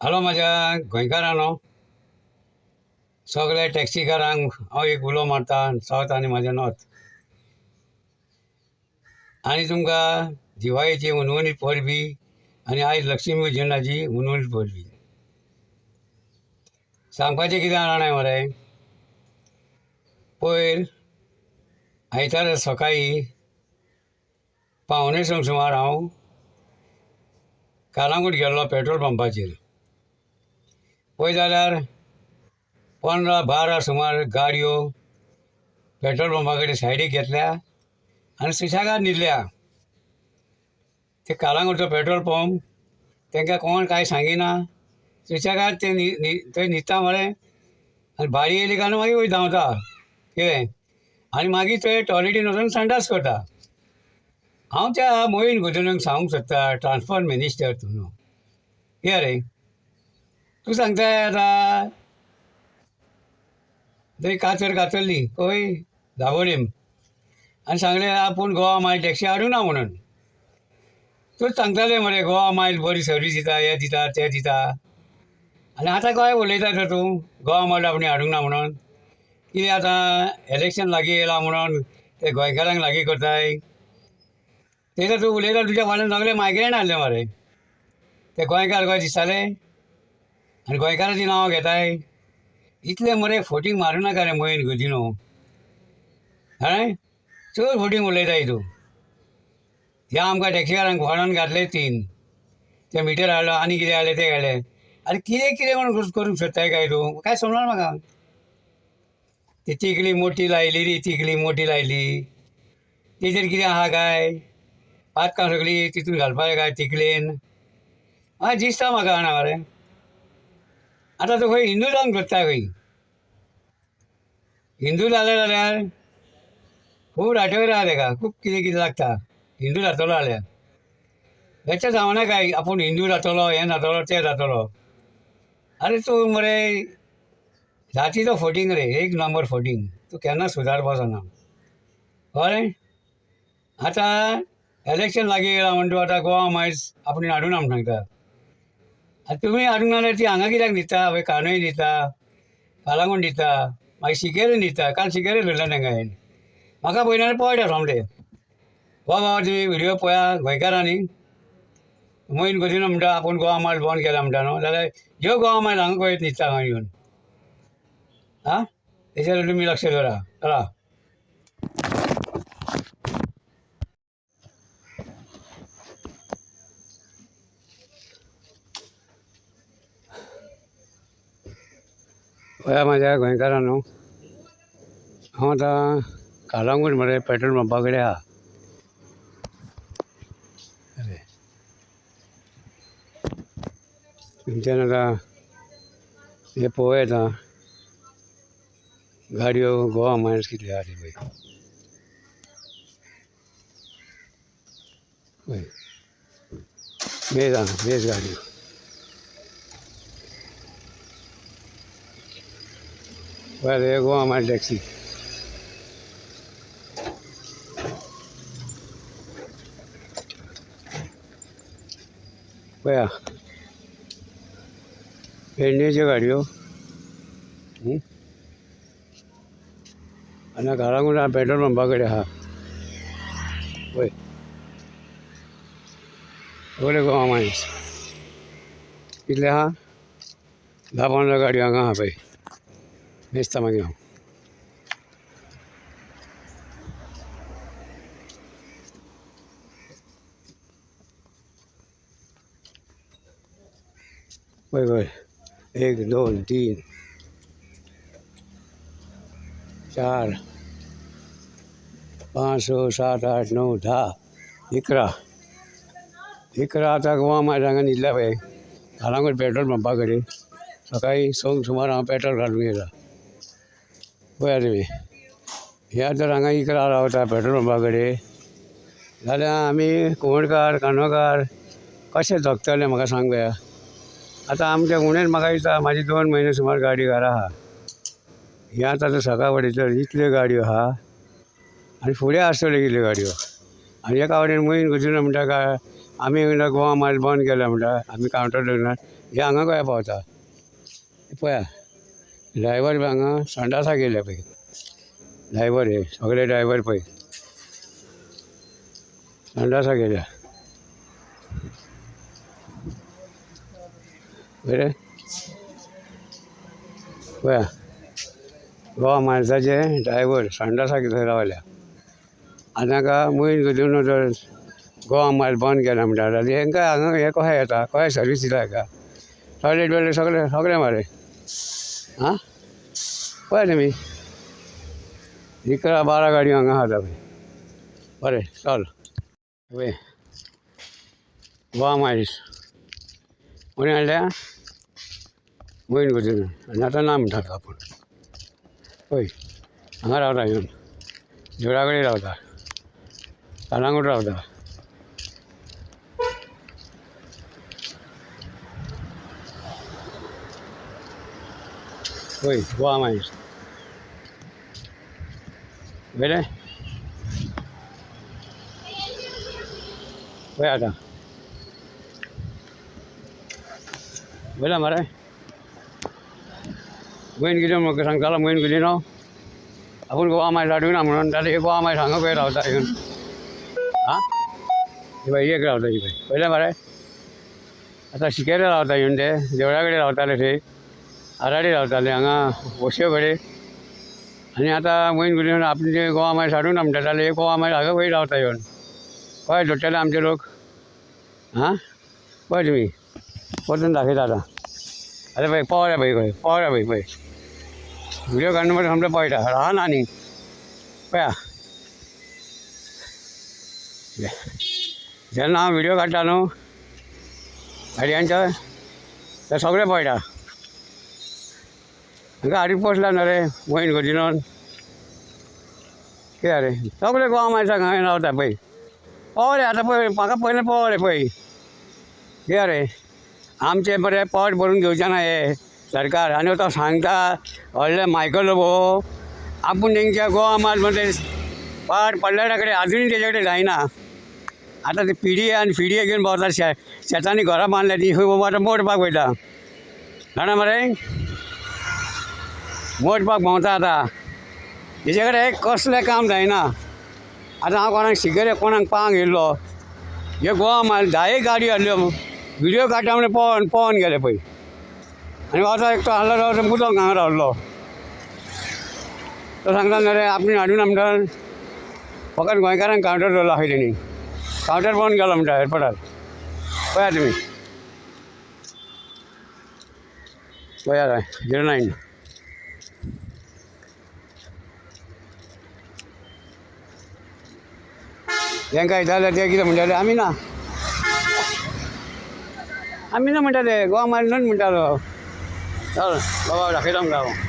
Hello माझ्या गोंयकारांनो, सगळे टॅक्सीकारांक हांव एक उलो मारता सावथ आनी म्हाजे नॉर्थ. आनी तुमकां दिवाळेची उनवणीत परबी आनी आयज लक्ष्मी पुजनाची उनवणीत परबी सांगपाचें कितें जाणाय मरे. पयर आयतारा सकाळी पावणे संक सुमार हांव कालांगूट गेल्लो पेट्रोल पंपाचेर. पळय जाल्यार 15-12 सुमार गाडयो पेट्रोल पंपा कडेन सायडीक घेतल्या आनी सुशेगाद न्हिदल्या. ते कालांगूटचो पेट्रोल पंप तांकां कोण कांय सांगिना, सुशेगाद ते थंय न्हिदता मरे. आनी बारी येयली काय मागीर वयर धांवता कितें, आनी मागीर थंय टॉयलेटीन वचून संडास करता. हांव त्या मोहीन गुदिन्याक सांगूंक सोदता, ट्रान्सपोर्ट मिनिस्टर तूं न्हू, कितें रे तूं सांगताय आतां थंय कातर घातली खंय दाबोळीम आनी सांगलें आपूण गोवा मायल टॅक्सी हाडूं ना म्हणून. तूंच सांगतालें मरे गोवा मायल बरी सर्वीस दिता, हें दिता तें दिता, आनी आतां काय उलयता तर तूं गोवा मायल आपणी हाडूंक ना म्हणून. कितें आतां इलेक्शन लागीं येयलां म्हणून ते गोंयकारांक लागीं करताय. तें तूं उलयता तुज्या फाल्यां सगळें मायग्रेन हाडलें मरे. ते गोंयकार गोंय दिसताले आनी गोंयकारांचीं नांवां घेताय. इतलें मरे फोटींग मारूं नाका रे मोहीन गुदिनो. हय चड फोटींग उलयताय तूं. ह्या आमकां टॅक्सीकारांक फाडोन घातले 3 ते मिटर हाडलो आनी कितें हाडलें तें हाडलें. आरे कितें कितें म्हणून करूंक सोदताय काय तूं, काय समजना म्हाका. ती तिकली मोठी लायली रे, तिकली मोठी लायली, तेजेर कितें आहा काय, पातकां सगळीं तितून घालपाक काय तिकलेन. हय दिसता म्हाका जाणा मरे. आतां तूं खंय हिंदू जावंक सोदता खंय. हिंदू जालें जाल्यार खूब राटवयर आहा तेका, खूब कितें कितें लागता हिंदू जातलो जाल्यार. बेश्टें जावना काय आपूण हिंदू जातलो, हें जातलो तें जातलो. आरे तूं मरे जातीचो फोटींग रे, 1 नंबर फोटींग. तूं केन्ना सुदारपाचो ना कळ्ळें. आतां इलेक्शन लागीं येयलां म्हणून तूं आतां गोवा मायल्स आपणी हाडूं ना म्हणून सांगता. आतां तुमी हाडूंक ना जाल्यार ती हांगा कित्याक न्हिदता, पळय कानूय न्हिदता, कालांगूट न्हिदता, मागीर शिकेर न्हिदता. काल शिकेर धरलें तांकां हांवें. म्हाका पळयना जाल्यार पळयटा सोमतें. हो बाबा तुमी व्हिडियो पळया गोंयकारांनी. मोहीन गुदिनो म्हणटा आपूण गोवा मायल बंद केला म्हणटा न्हू, जाल्यार ह्यो गोवा मायल हांगा पळयत न्हिदता हांगा येवन. आं तेजेर तुमी लक्ष दवरा. चला पळया म्हाज्या गोंयकारांनो, हांव आतां कालांगूट मरे पेट्रोल पंपा कडेन आहा. थंयच्यान आतां हें पळोवं येता गाडयो गोवा मायल्स कितले आहा ते पळय. पळय बेज आहा, बेज गाडयो. पळय हे गोवा मायल टॅक्सी. पळया पेडणेच्यो गाडयो. आनी कालांगूट पेट्रोल पंपा कडेन आहा पळय सगळे गोवा मायल्स. कितले आहा 10-15 गाडयो हांगा आहा पळय. न्हेसता मागीर हांव. पळय पळय 1, 2, 3, 4, 5, 6, 7, 8, 9, 10, 11 आतां गोवा मायल हांगा न्हिदल्या पळय कालांगूट पेट्रोल पंपा कडेन. सकाळीं 6 सुमार हांव पेट्रोल घालूंक येयलां. पळया तुमी ह्या तर हांगा 11 रावता पेट्रोल पंपा कडेन, जाल्यार आमी कुंवळकार कांदोळकार कशें जगतले म्हाका सांग पळया. आतां आमच्या उणेन म्हाका दिसता म्हाजी 2 म्हयने सुमार गाडी घरा आहा. हे आतां सकाळ पळयतल्यार इतल्यो गाडयो आहा आनी फुडें आसतल्यो इतल्यो गाडयो. आनी एका वाटेन मोहीन गुदिनो म्हणटा काय आमी गोवा मायल बंद केलें म्हणटा आमी कावंटर दवरना हे हांगा गोंया पावता पळया ड्रायव्हर बी हांगा संडासा गेले पळय ड्रायव्हर हे सगळे ड्रायव्हर पळय संडासा गेल्या बरें पळया गोवा मायल्साचे ड्रायव्हर संडासा कितें रावल्या आतां का मोहीन घेवन जर गोवा मायल बंद केला म्हणटा जाल्यार हेंकां हांगा हे कशें येता कशें सर्वीस दिता हेका टॉयलेट बिलेट सगळे सगळे मरे आं पळय तुमी 11-12 गाडयो हांगा आसा पळय बरें चल पळय गोवा मायल्स कोणी हाडल्या मोहीन घेवन आनी आतां ना म्हणटा आपूण पळय हांगा रावता येवन देवळा कडेन रावता कालांगूट रावता पळय गोवा मायल्स बरें पळय आतां बरें मरे मोहीन कितें म्हाका सांगतालो मोहीन कितें न्हू आपूण गोवा मायल्स हाडूना म्हणून जाल्यार हे गोवा मायल्स हांगा खंय रावता येवन आं ही बाई एक रावता ही बाई पळयलें मरे आतां शिकेरे रावता येवन ते देवळा कडेन रावताले थंय आराडी रावताले हांगा वोशे कडेन आनी आतां मोहीन गुलीन आपणें जे गोवा मायल्स हाडूना म्हणटा जाल्यार हे गोवा मायल्स हांगा खंय रावता येवन कशें जोडटले आमचे लोक आं पळय तुमी परतून दाखयता आतां आतां पळय पावल्या पळय खंय पावल्या पळय पळय व्हिडियो काडून मागीर समजा पळयता रावना न्ही पळया जेन्ना हांव व्हिडियो काडटा न्हू गाडयांचो ते सगळे पळयता हांगा हाडीत पोसला न्हू रे मोहीन गोजिनोन कित्याक रे सगळे गोवा मायल्साक हांगा रावता पळय पळय आतां पळय म्हाका पयलें पळय पळय कित्याक रे आमचे बरें पोट भरून घेवचें ना हे सरकार आनी तो सांगता व्हडले मायकल लोबो आपूण तेंच्या गोवा मायल म्हणटे पाड पडलेल्या कडेन आजुनूय तेजे कडेन जायना आतां ते पिडये आनी फिडये घेवन भोंवता शेतांनी घरां बांदल्या ती खंय आतां मोडपाक वयता जाणा मरे मोडपाक भोंवता आतां तेजे कडेन कसलें काम जायना आतां हांव कोणाक शिकेरे कोणाक पांक येयल्लो हे गोवा मायल 10 गाडयो हाडल्यो व्हिडियो काडटा म्हणून पळोवन गेले पळय आनी वता एकटो हाडलो रावलो मुदोक हांगा रावल्लो तो सांगता न्हू रे आपणें हाडूना म्हणटा फकत गोंयकारांक कावंटर दवरला खंय तेणी कावंटर बंद केलो म्हणटा एअरपोर्टार पळया तुमी पळया 09 तेंकां जाल्यार ते कितें म्हणटाले आमी ना म्हणटा ते गोवा मायल न्हूच म्हणटालो चल बाबा दाखयता आमकां हांव